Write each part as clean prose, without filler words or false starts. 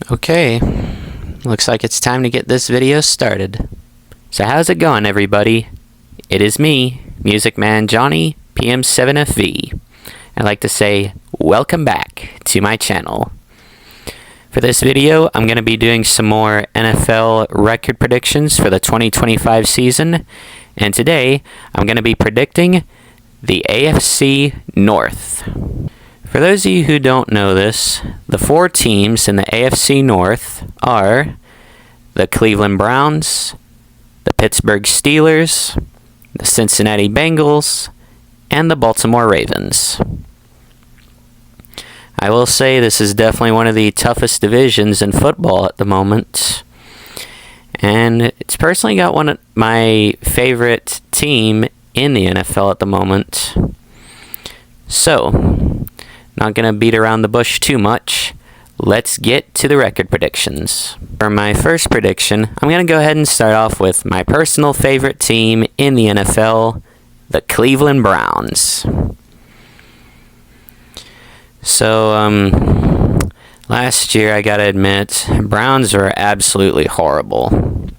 Okay, looks like it's time to get this video started. So how's it going, everybody? It is me, Music Man Johnny, PM7FV. I'd like to say welcome back to my channel. For this video, I'm going to be doing some more NFL record predictions for the 2025 season, and today I'm going to be predicting the AFC North. For those of you who don't know this, the four teams in the AFC North are the Cleveland Browns, the Pittsburgh Steelers, the Cincinnati Bengals, and the Baltimore Ravens. I will say this is definitely one of the toughest divisions in football at the moment, and it's personally got one of my favorite team in the NFL at the moment. So, not going to beat around the bush too much. Let's get to the record predictions. For my first prediction, I'm going to go ahead and start off with my personal favorite team in the NFL, the Cleveland Browns. So, last year, I gotta admit, Browns were absolutely horrible.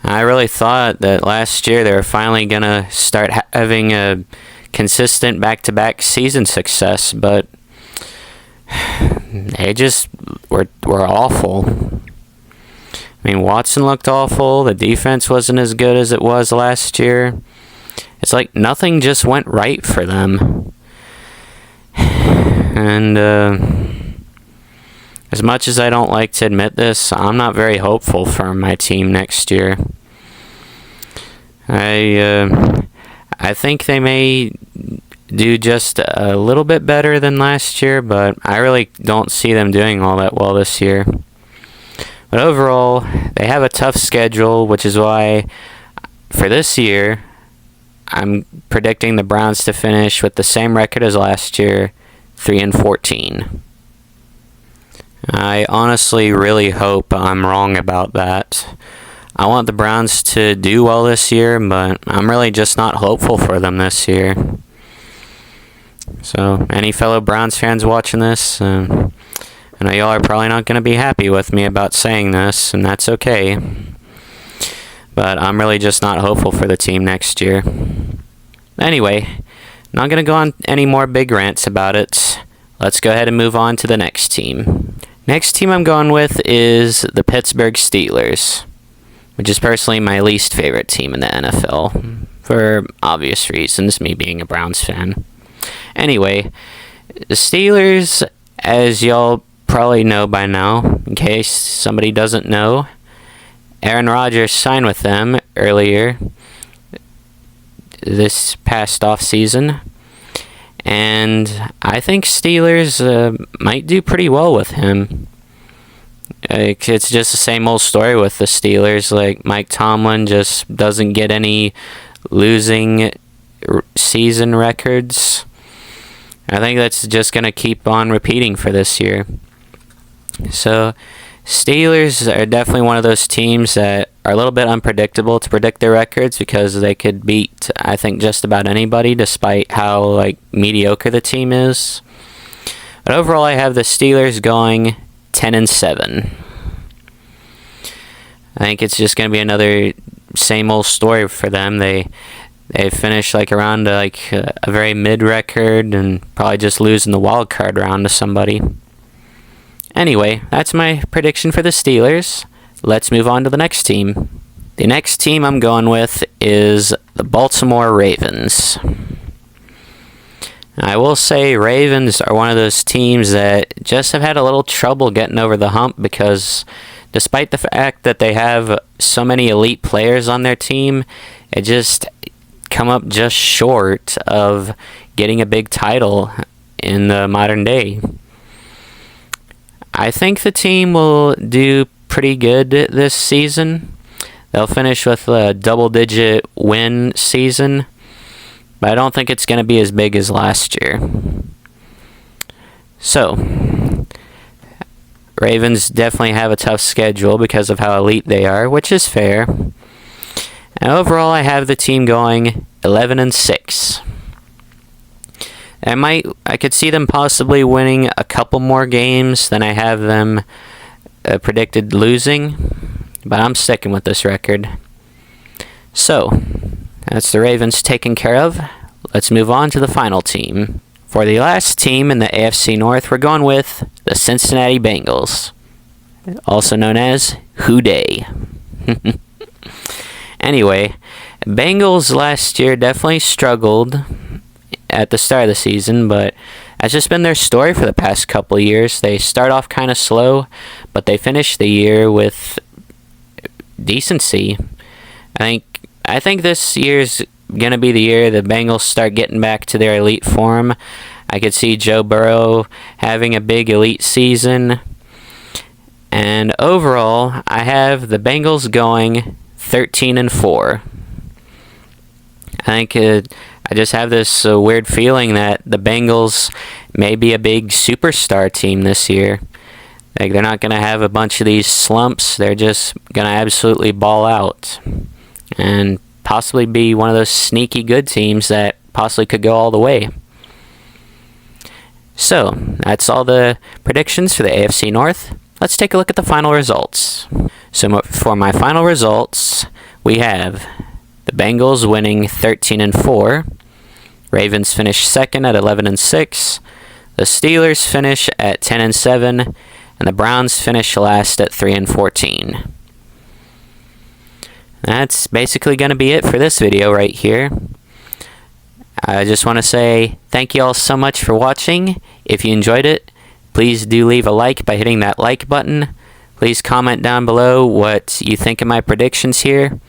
I really thought that last year they were finally gonna start having a consistent back-to-back season success, but they just were awful. I mean, Watson looked awful. The defense wasn't as good as it was last year. It's like nothing just went right for them. And as much as I don't like to admit this, I'm not very hopeful for my team next year. I think they may do just a little bit better than last year, but I really don't see them doing all that well this year. But overall, they have a tough schedule, which is why for this year, I'm predicting the Browns to finish with the same record as last year, 3-14. I honestly really hope I'm wrong about that. I want the Browns to do well this year, but I'm really just not hopeful for them this year. So, any fellow Browns fans watching this, I know y'all are probably not going to be happy with me about saying this, and that's okay. But I'm really just not hopeful for the team next year. Anyway, not going to go on any more big rants about it. Let's go ahead and move on to the next team. Next team I'm going with is the Pittsburgh Steelers, which is personally my least favorite team in the NFL, for obvious reasons, me being a Browns fan. Anyway, the Steelers, as y'all probably know by now, in case somebody doesn't know, Aaron Rodgers signed with them earlier this past offseason, and I think Steelers might do pretty well with him. It's just the same old story with the Steelers. Like, Mike Tomlin just doesn't get any losing season records. I think that's just going to keep on repeating for this year. So, Steelers are definitely one of those teams that are a little bit unpredictable to predict their records because they could beat, I think, just about anybody despite how mediocre the team is. But overall, I have the Steelers going 10-7. I think it's just going to be another same old story for them. They finish around a very mid record and probably just lose in the wild card round to somebody. Anyway, that's my prediction for the Steelers. Let's move on to the next team. The next team I'm going with is the Baltimore Ravens. I will say Ravens are one of those teams that just have had a little trouble getting over the hump because despite the fact that they have so many elite players on their team, it just come up just short of getting a big title in the modern day. I think the team will do pretty good this season. They'll finish with a double-digit win season, but I don't think it's going to be as big as last year. So, Ravens definitely have a tough schedule because of how elite they are, which is fair. And overall, I have the team going 11-6. I could see them possibly winning a couple more games than I have them predicted losing, but I'm sticking with this record. So, that's the Ravens taken care of. Let's move on to the final team. For the last team in the AFC North, we're going with the Cincinnati Bengals, also known as Who Dey. Anyway, Bengals last year definitely struggled at the start of the season, but that's just been their story for the past couple of years. They start off kind of slow, but they finish the year with decency. I think this year's going to be the year the Bengals start getting back to their elite form. I could see Joe Burrow having a big elite season. And overall, I have the Bengals going 13-4. I think I just have this weird feeling that the Bengals may be a big superstar team this year. Like, they're not going to have a bunch of these slumps. They're just going to absolutely ball out and possibly be one of those sneaky good teams that possibly could go all the way. So, that's all the predictions for the AFC North. Let's take a look at the final results. So, for my final results, we have the Bengals winning 13-4. Ravens finish second at 11-6. The Steelers finish at 10-7. And the Browns finish last at 3-14. That's basically going to be it for this video right here. I just want to say thank you all so much for watching. If you enjoyed it, please do leave a like by hitting that like button. Please comment down below what you think of my predictions here.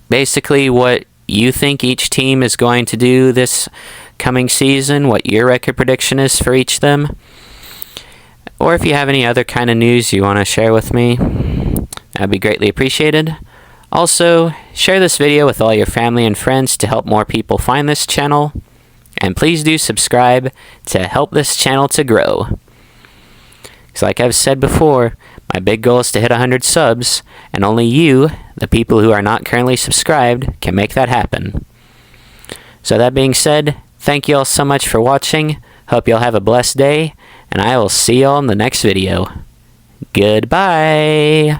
Basically, what you think each team is going to do this coming season, what your record prediction is for each of them. Or if you have any other kind of news you want to share with me, that'd be greatly appreciated. Also, share this video with all your family and friends to help more people find this channel. And please do subscribe to help this channel to grow. Because like I've said before, my big goal is to hit 100 subs, and only you, the people who are not currently subscribed, can make that happen. So that being said, thank you all so much for watching. Hope you all have a blessed day, and I will see you all in the next video. Goodbye!